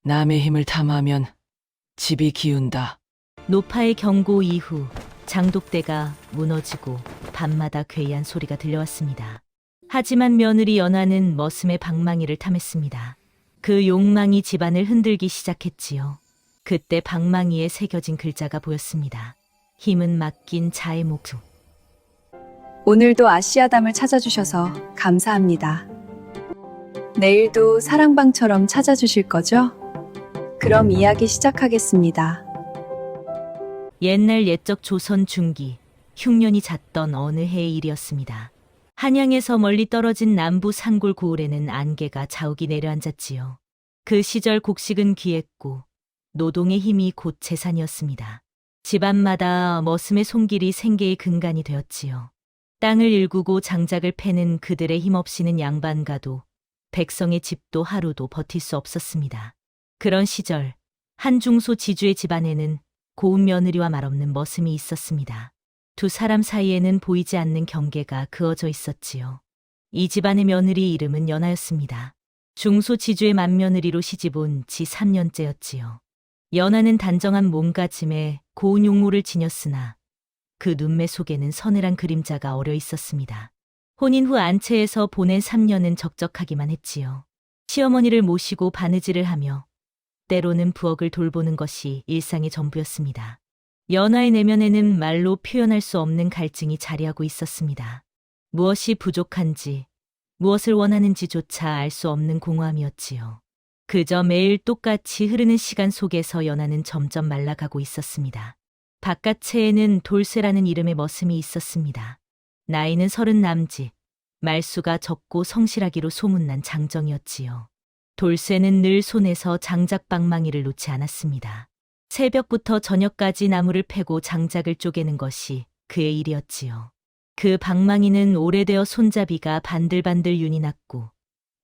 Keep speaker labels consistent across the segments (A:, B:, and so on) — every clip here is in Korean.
A: 남의 힘을 탐하면 집이 기운다.
B: 노파의 경고 이후 장독대가 무너지고 밤마다 괴이한 소리가 들려왔습니다. 하지만 며느리 연화는 머슴의 방망이를 탐했습니다. 그 욕망이 집안을 흔들기 시작했지요. 그때 방망이에 새겨진 글자가 보였습니다. 힘은 맡긴 자의 몫.
C: 오늘도 아시아담을 찾아주셔서 감사합니다. 내일도 사랑방처럼 찾아주실 거죠? 그럼 이야기 시작하겠습니다.
B: 옛날 옛적 조선 중기, 흉년이 잦던 어느 해의 일이었습니다. 한양에서 멀리 떨어진 남부 산골 고을에는 안개가 자욱이 내려앉았지요. 그 시절 곡식은 귀했고 노동의 힘이 곧 재산이었습니다. 집안마다 머슴의 손길이 생계의 근간이 되었지요. 땅을 일구고 장작을 패는 그들의 힘없이는 양반가도 백성의 집도 하루도 버틸 수 없었습니다. 그런 시절 한 중소 지주의 집안에는 고운 며느리와 말없는 머슴이 있었습니다. 두 사람 사이에는 보이지 않는 경계가 그어져 있었지요. 이 집안의 며느리 이름은 연하였습니다. 중소 지주의 맏며느리로 시집 온 지 3년째였지요. 연하는 단정한 몸가짐에 고운 용모를 지녔으나 그 눈매 속에는 서늘한 그림자가 어려 있었습니다. 혼인 후 안채에서 보낸 3년은 적적하기만 했지요. 시어머니를 모시고 바느질을 하며 때로는 부엌을 돌보는 것이 일상의 전부였습니다. 연하의 내면에는 말로 표현할 수 없는 갈증이 자리하고 있었습니다. 무엇이 부족한지, 무엇을 원하는지조차 알 수 없는 공허함이었지요. 그저 매일 똑같이 흐르는 시간 속에서 연하는 점점 말라가고 있었습니다. 바깥채에는 돌쇠라는 이름의 머슴이 있었습니다. 나이는 30 남짓, 말수가 적고 성실하기로 소문난 장정이었지요. 돌쇠는 늘 손에서 장작방망이를 놓지 않았습니다. 새벽부터 저녁까지 나무를 패고 장작을 쪼개는 것이 그의 일이었지요. 그 방망이는 오래되어 손잡이가 반들반들 윤이 났고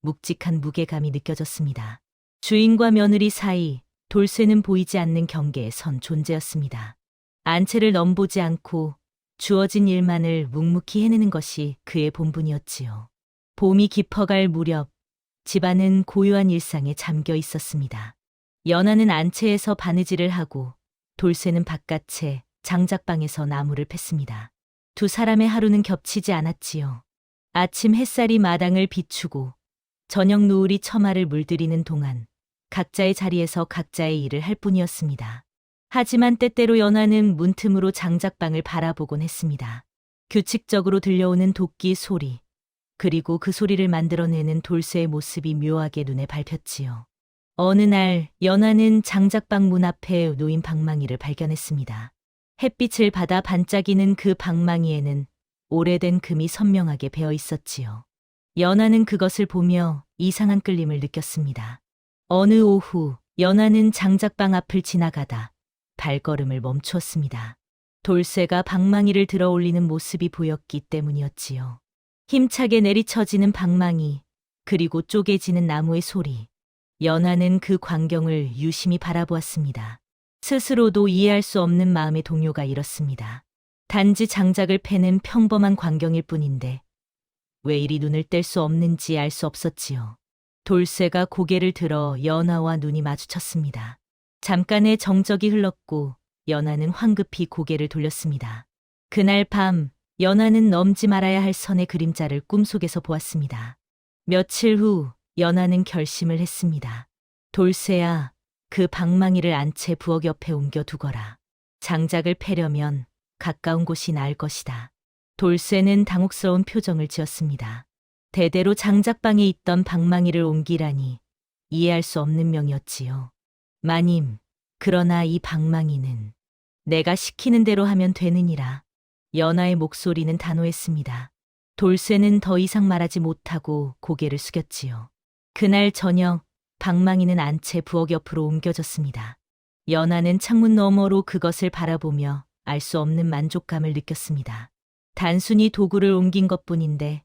B: 묵직한 무게감이 느껴졌습니다. 주인과 며느리 사이 돌쇠는 보이지 않는 경계에 선 존재였습니다. 안채를 넘보지 않고 주어진 일만을 묵묵히 해내는 것이 그의 본분이었지요. 봄이 깊어갈 무렵 집안은 고요한 일상에 잠겨 있었습니다. 연하는 안채에서 바느질을 하고 돌쇠는 바깥에 장작방에서 나무를 팼습니다. 두 사람의 하루는 겹치지 않았지요. 아침 햇살이 마당을 비추고 저녁 노을이 처마를 물들이는 동안 각자의 자리에서 각자의 일을 할 뿐이었습니다. 하지만 때때로 연하는 문틈으로 장작방을 바라보곤 했습니다. 규칙적으로 들려오는 도끼 소리, 그리고 그 소리를 만들어내는 돌쇠의 모습이 묘하게 눈에 밟혔지요. 어느 날 연하는 장작방 문 앞에 놓인 방망이를 발견했습니다. 햇빛을 받아 반짝이는 그 방망이에는 오래된 금이 선명하게 배어 있었지요. 연하는 그것을 보며 이상한 끌림을 느꼈습니다. 어느 오후 연하는 장작방 앞을 지나가다 발걸음을 멈추었습니다. 돌쇠가 방망이를 들어 올리는 모습이 보였기 때문이었지요. 힘차게 내리쳐지는 방망이, 그리고 쪼개지는 나무의 소리. 연하는 그 광경을 유심히 바라보았습니다. 스스로도 이해할 수 없는 마음의 동요가 일었습니다. 단지 장작을 패는 평범한 광경일 뿐인데 왜 이리 눈을 뗄 수 없는지 알 수 없었지요. 돌쇠가 고개를 들어 연하와 눈이 마주쳤습니다. 잠깐의 정적이 흘렀고 연하는 황급히 고개를 돌렸습니다. 그날 밤 연하는 넘지 말아야 할 선의 그림자를 꿈속에서 보았습니다. 며칠 후 연하는 결심을 했습니다. 돌쇠야, 그 방망이를 안채 부엌 옆에 옮겨 두거라. 장작을 패려면 가까운 곳이 나을 것이다. 돌쇠는 당혹스러운 표정을 지었습니다. 대대로 장작방에 있던 방망이를 옮기라니 이해할 수 없는 명이었지요. 마님, 그러나 이 방망이는 내가 시키는 대로 하면 되느니라. 연하의 목소리는 단호했습니다. 돌쇠는 더 이상 말하지 못하고 고개를 숙였지요. 그날 저녁 방망이는 안채 부엌 옆으로 옮겨졌습니다. 연하는 창문 너머로 그것을 바라보며 알 수 없는 만족감을 느꼈습니다. 단순히 도구를 옮긴 것뿐인데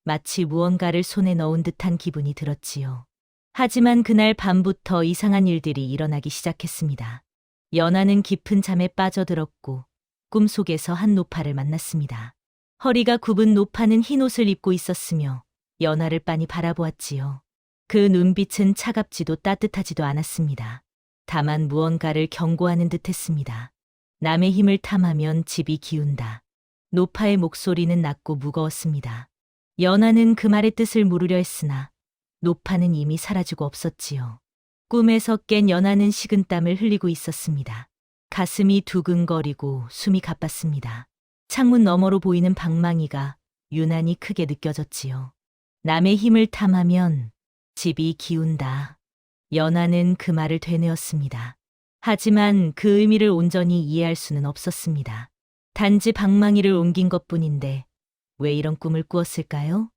B: 마치 무언가를 손에 넣은 듯한 기분이 들었지요. 하지만 그날 밤부터 이상한 일들이 일어나기 시작했습니다. 연하는 깊은 잠에 빠져들었고 꿈속에서 한 노파를 만났습니다. 허리가 굽은 노파는 흰 옷을 입고 있었으며 연하를 빤히 바라보았지요. 그 눈빛은 차갑지도 따뜻하지도 않았습니다. 다만 무언가를 경고하는 듯했습니다. 남의 힘을 탐하면 집이 기운다. 노파의 목소리는 낮고 무거웠습니다. 연하는 그 말의 뜻을 물으려 했으나 노파는 이미 사라지고 없었지요. 꿈에서 깬 연하는 식은땀을 흘리고 있었습니다. 가슴이 두근거리고 숨이 가빴습니다. 창문 너머로 보이는 방망이가 유난히 크게 느껴졌지요. 남의 힘을 탐하면 집이 기운다. 연하는 그 말을 되뇌었습니다. 하지만 그 의미를 온전히 이해할 수는 없었습니다. 단지 방망이를 옮긴 것뿐인데 왜 이런 꿈을 꾸었을까요?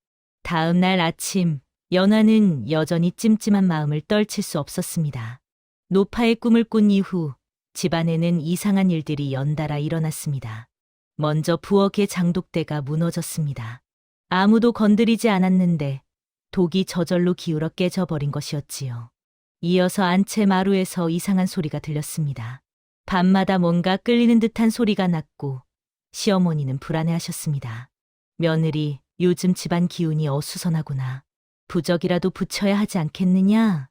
B: 다음 날 아침, 연하는 여전히 찜찜한 마음을 떨칠 수 없었습니다. 노파의 꿈을 꾼 이후 집안에는 이상한 일들이 연달아 일어났습니다. 먼저 부엌의 장독대가 무너졌습니다. 아무도 건드리지 않았는데 독이 저절로 기울어 깨져버린 것이었지요. 이어서 안채 마루에서 이상한 소리가 들렸습니다. 밤마다 뭔가 끌리는 듯한 소리가 났고 시어머니는 불안해하셨습니다. 며느리, 요즘 집안 기운이 어수선하구나. 부적이라도 붙여야 하지 않겠느냐?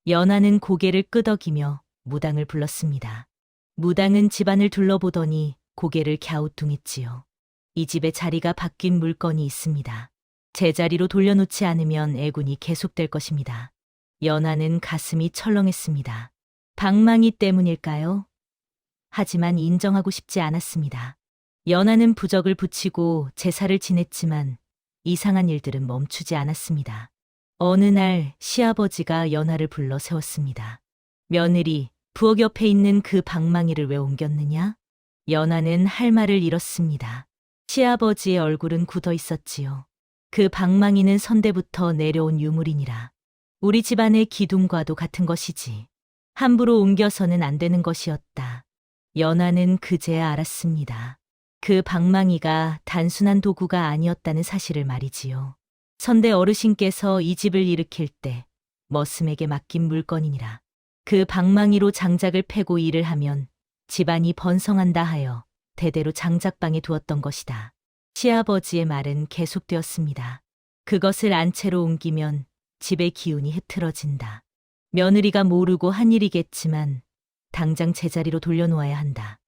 B: 연하는 고개를 끄덕이며 무당을 불렀습니다. 무당은 집안을 둘러보더니 고개를 갸우뚱했지요. 이 집에 자리가 바뀐 물건이 있습니다. 제자리로 돌려놓지 않으면 애군이 계속될 것입니다. 연하는 가슴이 철렁했습니다. 방망이 때문일까요? 하지만 인정하고 싶지 않았습니다. 연하는 부적을 붙이고 제사를 지냈지만 이상한 일들은 멈추지 않았습니다. 어느 날 시아버지가 연하를 불러 세웠습니다. 며느리, 부엌 옆에 있는 그 방망이를 왜 옮겼느냐? 연하는 할 말을 잃었습니다. 시아버지의 얼굴은 굳어 있었지요. 그 방망이는 선대부터 내려온 유물이니라. 우리 집안의 기둥과도 같은 것이지. 함부로 옮겨서는 안 되는 것이었다. 연하는 그제야 알았습니다. 그 방망이가 단순한 도구가 아니었다는 사실을 말이지요. 선대 어르신께서 이 집을 일으킬 때 머슴에게 맡긴 물건이니라. 그 방망이로 장작을 패고 일을 하면 집안이 번성한다 하여 대대로 장작방에 두었던 것이다. 시아버지의 말은 계속되었습니다. 그것을 안채로 옮기면 집의 기운이 흐트러진다. 며느리가 모르고 한 일이겠지만 당장 제자리로 돌려놓아야 한다.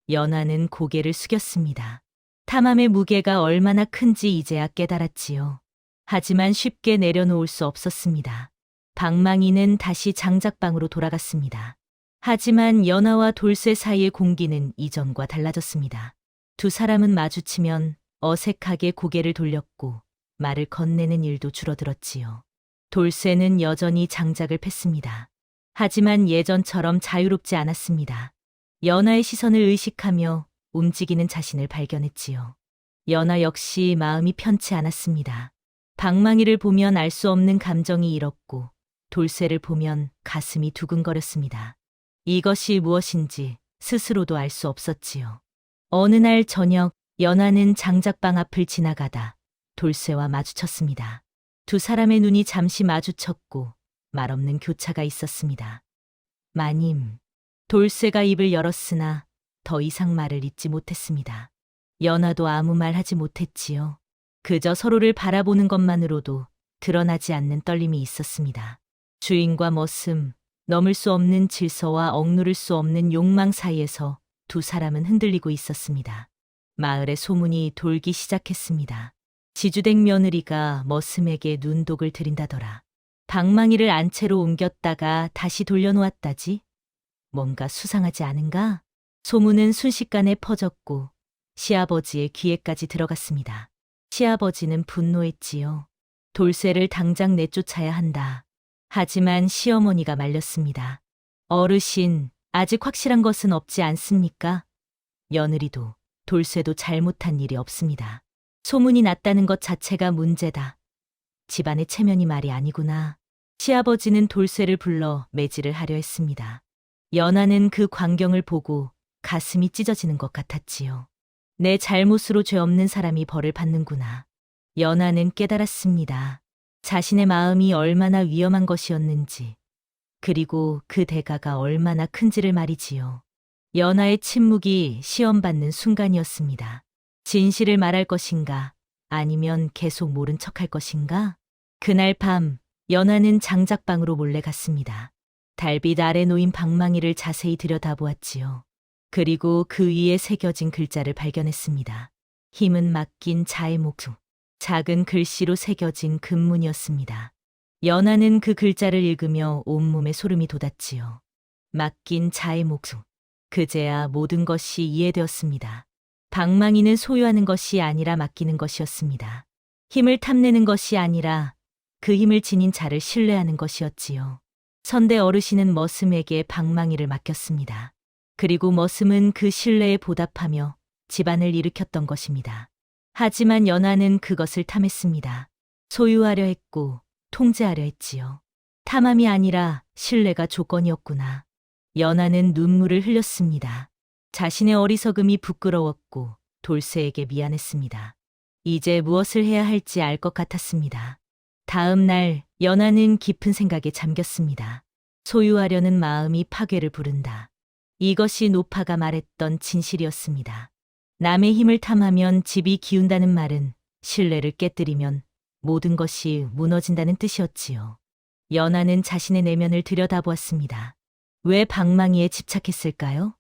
B: 연하는 고개를 숙였습니다. 탐함의 무게가 얼마나 큰지 이제야 깨달았지요. 하지만 쉽게 내려놓을 수 없었습니다. 방망이는 다시 장작방으로 돌아갔습니다. 하지만 연하와 돌쇠 사이의 공기는 이전과 달라졌습니다. 두 사람은 마주치면 어색하게 고개를 돌렸고 말을 건네는 일도 줄어들었지요. 돌쇠는 여전히 장작을 팼습니다. 하지만 예전처럼 자유롭지 않았습니다. 연하의 시선을 의식하며 움직이는 자신을 발견했지요. 연하 역시 마음이 편치 않았습니다. 방망이를 보면 알 수 없는 감정이 일었고 돌쇠를 보면 가슴이 두근거렸습니다. 이것이 무엇인지 스스로도 알 수 없었지요. 어느 날 저녁 연하는 장작방 앞을 지나가다 돌쇠와 마주쳤습니다. 두 사람의 눈이 잠시 마주쳤고 말없는 교차가 있었습니다. 마님, 돌쇠가 입을 열었으나 더 이상 말을 잇지 못했습니다. 연하도 아무 말 하지 못했지요. 그저 서로를 바라보는 것만으로도 드러나지 않는 떨림이 있었습니다. 주인과 머슴, 넘을 수 없는 질서와 억누를 수 없는 욕망 사이에서 두 사람은 흔들리고 있었습니다. 마을에 소문이 돌기 시작했습니다. 지주댁 며느리가 머슴에게 눈독을 들인다더라. 방망이를 안채로 옮겼다가 다시 돌려놓았다지? 뭔가 수상하지 않은가? 소문은 순식간에 퍼졌고 시아버지의 귀에까지 들어갔습니다. 시아버지는 분노했지요. 돌쇠를 당장 내쫓아야 한다. 하지만 시어머니가 말렸습니다. 어르신, 아직 확실한 것은 없지 않습니까? 며느리도 돌쇠도 잘못한 일이 없습니다. 소문이 났다는 것 자체가 문제다. 집안의 체면이 말이 아니구나. 시아버지는 돌쇠를 불러 매질을 하려 했습니다. 연하는 그 광경을 보고 가슴이 찢어지는 것 같았지요. 내 잘못으로 죄 없는 사람이 벌을 받는구나. 연하는 깨달았습니다. 자신의 마음이 얼마나 위험한 것이었는지, 그리고 그 대가가 얼마나 큰지를 말이지요. 연하의 침묵이 시험받는 순간이었습니다. 진실을 말할 것인가, 아니면 계속 모른 척할 것인가? 그날 밤, 연하는 장작방으로 몰래 갔습니다. 달빛 아래 놓인 방망이를 자세히 들여다보았지요. 그리고 그 위에 새겨진 글자를 발견했습니다. 힘은 맡긴 자의 몫. 작은 글씨로 새겨진 금문이었습니다. 연하는 그 글자를 읽으며 온몸에 소름이 돋았지요. 맡긴 자의 몫. 그제야 모든 것이 이해되었습니다. 방망이는 소유하는 것이 아니라 맡기는 것이었습니다. 힘을 탐내는 것이 아니라 그 힘을 지닌 자를 신뢰하는 것이었지요. 선대 어르신은 머슴에게 방망이를 맡겼습니다. 그리고 머슴은 그 신뢰에 보답하며 집안을 일으켰던 것입니다. 하지만 연하는 그것을 탐했습니다. 소유하려 했고 통제하려 했지요. 탐함이 아니라 신뢰가 조건이었구나. 연하는 눈물을 흘렸습니다. 자신의 어리석음이 부끄러웠고 돌쇠에게 미안했습니다. 이제 무엇을 해야 할지 알 것 같았습니다. 다음 날 연하는 깊은 생각에 잠겼습니다. 소유하려는 마음이 파괴를 부른다. 이것이 노파가 말했던 진실이었습니다. 남의 힘을 탐하면 집이 기운다는 말은 신뢰를 깨뜨리면 모든 것이 무너진다는 뜻이었지요. 연하는 자신의 내면을 들여다보았습니다. 왜 방망이에 집착했을까요?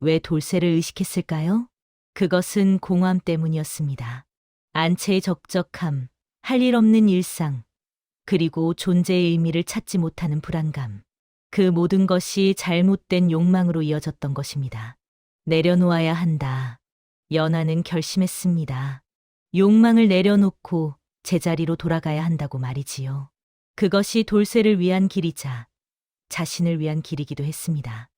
B: 왜 돌쇠를 의식했을까요? 그것은 공허함 때문이었습니다. 안채의 적적함, 할 일 없는 일상, 그리고 존재의 의미를 찾지 못하는 불안감. 그 모든 것이 잘못된 욕망으로 이어졌던 것입니다. 내려놓아야 한다. 연하는 결심했습니다. 욕망을 내려놓고 제자리로 돌아가야 한다고 말이지요. 그것이 돌쇠를 위한 길이자 자신을 위한 길이기도 했습니다.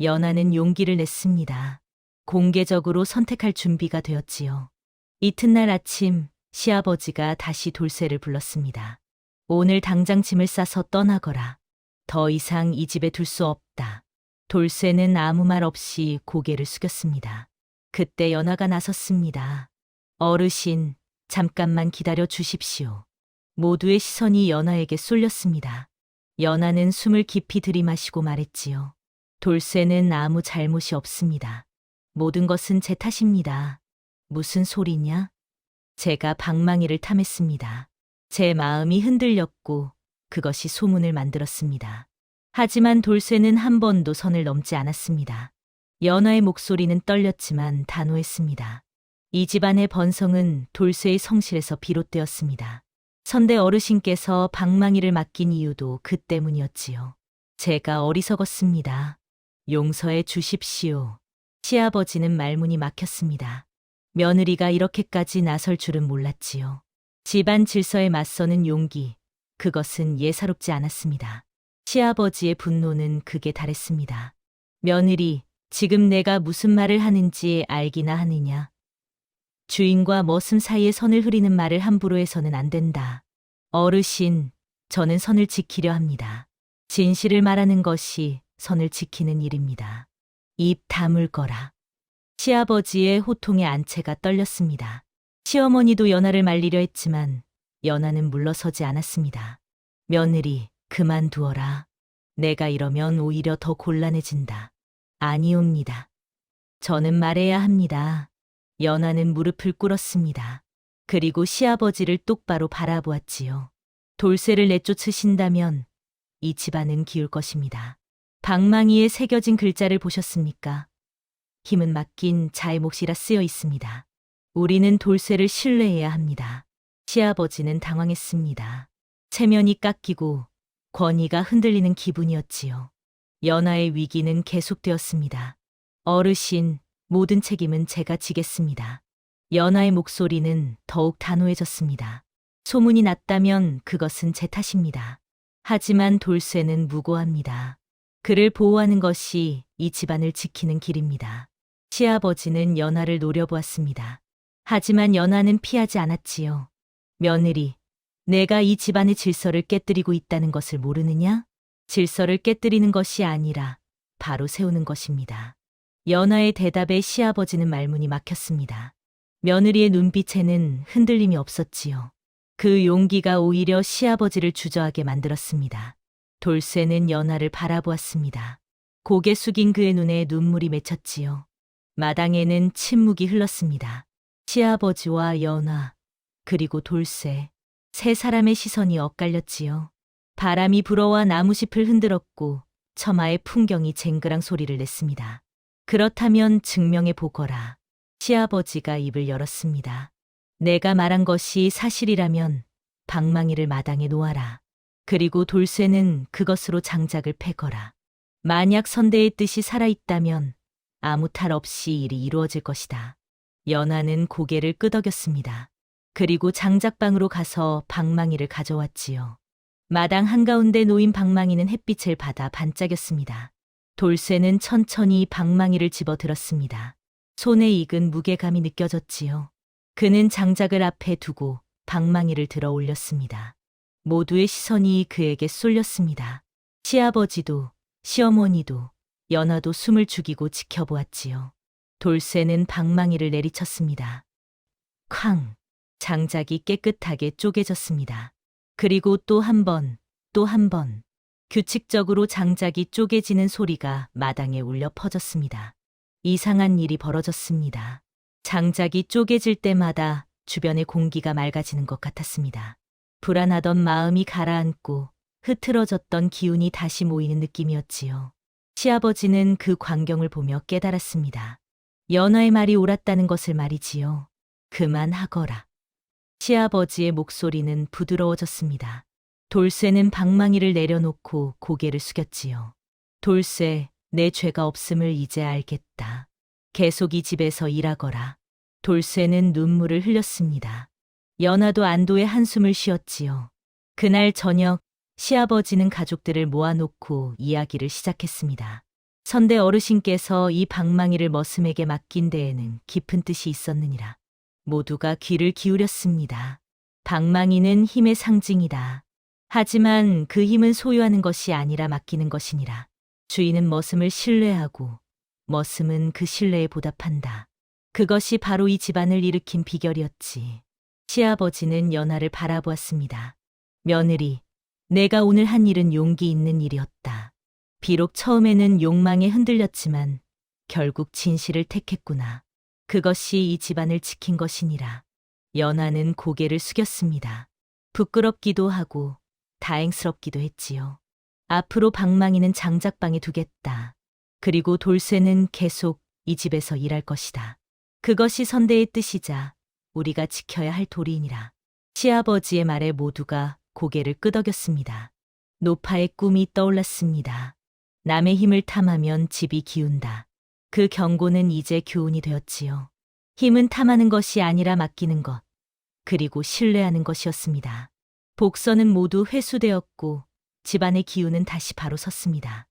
B: 연하는 용기를 냈습니다. 공개적으로 선택할 준비가 되었지요. 이튿날 아침 시아버지가 다시 돌쇠를 불렀습니다. 오늘 당장 짐을 싸서 떠나거라. 더 이상 이 집에 둘 수 없다. 돌쇠는 아무 말 없이 고개를 숙였습니다. 그때 연하가 나섰습니다. 어르신, 잠깐만 기다려 주십시오. 모두의 시선이 연하에게 쏠렸습니다. 연하는 숨을 깊이 들이마시고 말했지요. 돌쇠는 아무 잘못이 없습니다. 모든 것은 제 탓입니다. 무슨 소리냐? 제가 방망이를 탐했습니다. 제 마음이 흔들렸고 그것이 소문을 만들었습니다. 하지만 돌쇠는 한 번도 선을 넘지 않았습니다. 연하의 목소리는 떨렸지만 단호했습니다. 이 집안의 번성은 돌쇠의 성실에서 비롯되었습니다. 선대 어르신께서 방망이를 맡긴 이유도 그 때문이었지요. 제가 어리석었습니다. 용서해 주십시오. 시아버지는 말문이 막혔습니다. 며느리가 이렇게까지 나설 줄은 몰랐지요. 집안 질서에 맞서는 용기, 그것은 예사롭지 않았습니다. 시아버지의 분노는 극에 달했습니다. 며느리, 지금 내가 무슨 말을 하는지 알기나 하느냐. 주인과 머슴 사이에 선을 흐리는 말을 함부로 해서는 안 된다. 어르신, 저는 선을 지키려 합니다. 진실을 말하는 것이 선을 지키는 일입니다. 입 다물거라. 시아버지의 호통에 안채가 떨렸습니다. 시어머니도 연하를 말리려 했지만 연하는 물러서지 않았습니다. 며느리, 그만두어라. 내가 이러면 오히려 더 곤란해진다. 아니옵니다. 저는 말해야 합니다. 연하는 무릎을 꿇었습니다. 그리고 시아버지를 똑바로 바라보았지요. 돌쇠를 내쫓으신다면 이 집안은 기울 것입니다. 방망이에 새겨진 글자를 보셨습니까? 힘은 맡긴 자의 몫이라 쓰여 있습니다. 우리는 돌쇠를 신뢰해야 합니다. 시아버지는 당황했습니다. 체면이 깎이고 권위가 흔들리는 기분이었지요. 연하의 위기는 계속되었습니다. 어르신, 모든 책임은 제가 지겠습니다. 연하의 목소리는 더욱 단호해졌습니다. 소문이 났다면 그것은 제 탓입니다. 하지만 돌쇠는 무고합니다. 그를 보호하는 것이 이 집안을 지키는 길입니다. 시아버지는 연하를 노려보았습니다. 하지만 연하는 피하지 않았지요. 며느리, 내가 이 집안의 질서를 깨뜨리고 있다는 것을 모르느냐? 질서를 깨뜨리는 것이 아니라 바로 세우는 것입니다. 연하의 대답에 시아버지는 말문이 막혔습니다. 며느리의 눈빛에는 흔들림이 없었지요. 그 용기가 오히려 시아버지를 주저하게 만들었습니다. 돌쇠는 연하를 바라보았습니다. 고개 숙인 그의 눈에 눈물이 맺혔지요. 마당에는 침묵이 흘렀습니다. 시아버지와 연하, 그리고 돌쇠. 세 사람의 시선이 엇갈렸지요. 바람이 불어와 나무숲을 흔들었고 처마의 풍경이 쟁그랑 소리를 냈습니다. 그렇다면 증명해 보거라. 시아버지가 입을 열었습니다. 내가 말한 것이 사실이라면 방망이를 마당에 놓아라. 그리고 돌쇠는 그것으로 장작을 패거라. 만약 선대의 뜻이 살아있다면 아무 탈 없이 일이 이루어질 것이다. 연하는 고개를 끄덕였습니다. 그리고 장작방으로 가서 방망이를 가져왔지요. 마당 한가운데 놓인 방망이는 햇빛을 받아 반짝였습니다. 돌쇠는 천천히 방망이를 집어들었습니다. 손에 익은 무게감이 느껴졌지요. 그는 장작을 앞에 두고 방망이를 들어 올렸습니다. 모두의 시선이 그에게 쏠렸습니다. 시아버지도, 시어머니도, 연하도 숨을 죽이고 지켜보았지요. 돌쇠는 방망이를 내리쳤습니다. 쾅! 장작이 깨끗하게 쪼개졌습니다. 그리고 또 한 번, 또 한 번. 규칙적으로 장작이 쪼개지는 소리가 마당에 울려 퍼졌습니다. 이상한 일이 벌어졌습니다. 장작이 쪼개질 때마다 주변의 공기가 맑아지는 것 같았습니다. 불안하던 마음이 가라앉고 흐트러졌던 기운이 다시 모이는 느낌이었지요. 시아버지는 그 광경을 보며 깨달았습니다. 연하의 말이 옳았다는 것을 말이지요. 그만하거라. 시아버지의 목소리는 부드러워졌습니다. 돌쇠는 방망이를 내려놓고 고개를 숙였지요. 돌쇠, 내 죄가 없음을 이제 알겠다. 계속 이 집에서 일하거라. 돌쇠는 눈물을 흘렸습니다. 연하도 안도의 한숨을 쉬었지요. 그날 저녁 시아버지는 가족들을 모아놓고 이야기를 시작했습니다. 선대 어르신께서 이 방망이를 머슴에게 맡긴 데에는 깊은 뜻이 있었느니라. 모두가 귀를 기울였습니다. 방망이는 힘의 상징이다. 하지만 그 힘은 소유하는 것이 아니라 맡기는 것이니라. 주인은 머슴을 신뢰하고 머슴은 그 신뢰에 보답한다. 그것이 바로 이 집안을 일으킨 비결이었지. 시아버지는 연하를 바라보았습니다. 며느리, 내가 오늘 한 일은 용기 있는 일이었다. 비록 처음에는 욕망에 흔들렸지만 결국 진실을 택했구나. 그것이 이 집안을 지킨 것이니라. 연하는 고개를 숙였습니다. 부끄럽기도 하고 다행스럽기도 했지요. 앞으로 방망이는 장작방에 두겠다. 그리고 돌쇠는 계속 이 집에서 일할 것이다. 그것이 선대의 뜻이자 우리가 지켜야 할 도리이니라. 시아버지의 말에 모두가 고개를 끄덕였습니다. 노파의 꿈이 떠올랐습니다. 남의 힘을 탐하면 집이 기운다. 그 경고는 이제 교훈이 되었지요. 힘은 탐하는 것이 아니라 맡기는 것, 그리고 신뢰하는 것이었습니다. 복선은 모두 회수되었고 집안의 기운은 다시 바로 섰습니다.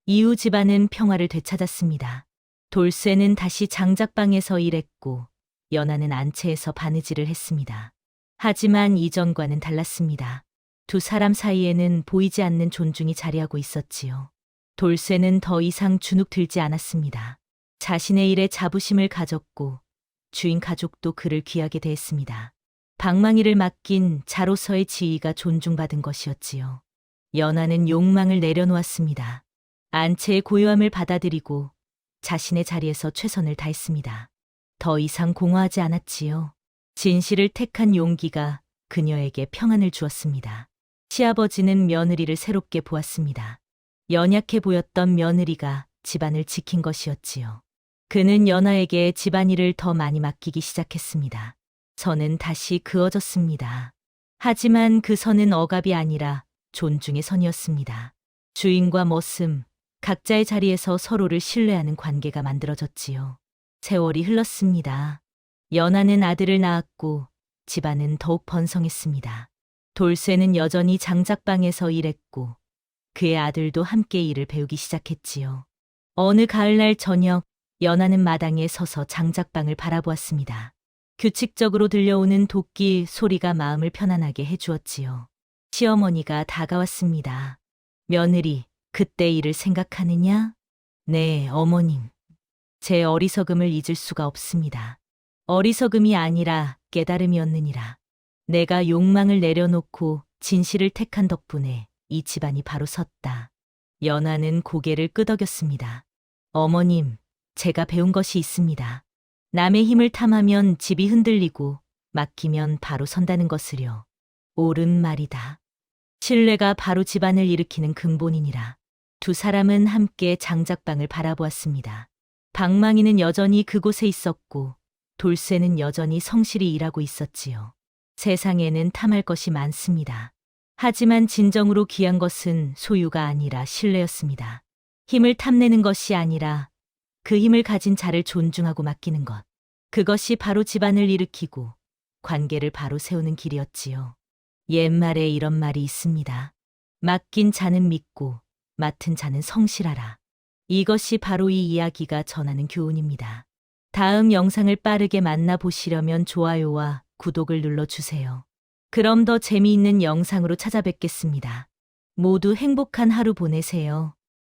B: 이후 집안은 평화를 되찾았습니다. 돌쇠는 다시 장작방에서 일했고 연하는 안채에서 바느질을 했습니다. 하지만 이전과는 달랐습니다. 두 사람 사이에는 보이지 않는 존중이 자리하고 있었지요. 돌쇠는 더 이상 주눅 들지 않았습니다. 자신의 일에 자부심을 가졌고 주인 가족도 그를 귀하게 대했습니다. 방망이를 맡긴 자로서의 지위가 존중받은 것이었지요. 연하는 욕망을 내려놓았습니다. 안채의 고요함을 받아들이고 자신의 자리에서 최선을 다했습니다. 더 이상 공허하지 않았지요. 진실을 택한 용기가 그녀에게 평안을 주었습니다. 시아버지는 며느리를 새롭게 보았습니다. 연약해 보였던 며느리가 집안을 지킨 것이었지요. 그는 연하에게 집안일을 더 많이 맡기기 시작했습니다. 선은 다시 그어졌습니다. 하지만 그 선은 억압이 아니라 존중의 선이었습니다. 주인과 머슴, 각자의 자리에서 서로를 신뢰하는 관계가 만들어졌지요. 세월이 흘렀습니다. 연하는 아들을 낳았고 집안은 더욱 번성했습니다. 돌쇠는 여전히 장작방에서 일했고 그의 아들도 함께 일을 배우기 시작했지요. 어느 가을날 저녁 연하는 마당에 서서 장작방을 바라보았습니다. 규칙적으로 들려오는 도끼 소리가 마음을 편안하게 해주었지요. 시어머니가 다가왔습니다. 며느리, 그때 일을 생각하느냐? 네, 어머님. 제 어리석음을 잊을 수가 없습니다. 어리석음이 아니라 깨달음이었느니라. 내가 욕망을 내려놓고 진실을 택한 덕분에 이 집안이 바로 섰다. 연하는 고개를 끄덕였습니다. 어머님, 제가 배운 것이 있습니다. 남의 힘을 탐하면 집이 흔들리고 맡기면 바로 선다는 것을요. 옳은 말이다. 신뢰가 바로 집안을 일으키는 근본이니라. 두 사람은 함께 장작방을 바라보았습니다. 방망이는 여전히 그곳에 있었고 돌쇠는 여전히 성실히 일하고 있었지요. 세상에는 탐할 것이 많습니다. 하지만 진정으로 귀한 것은 소유가 아니라 신뢰였습니다. 힘을 탐내는 것이 아니라 그 힘을 가진 자를 존중하고 맡기는 것. 그것이 바로 집안을 일으키고 관계를 바로 세우는 길이었지요. 옛말에 이런 말이 있습니다. 맡긴 자는 믿고 맡은 자는 성실하라. 이것이 바로 이 이야기가 전하는 교훈입니다. 다음 영상을 빠르게 만나보시려면 좋아요와 구독을 눌러주세요. 그럼 더 재미있는 영상으로 찾아뵙겠습니다. 모두 행복한 하루 보내세요.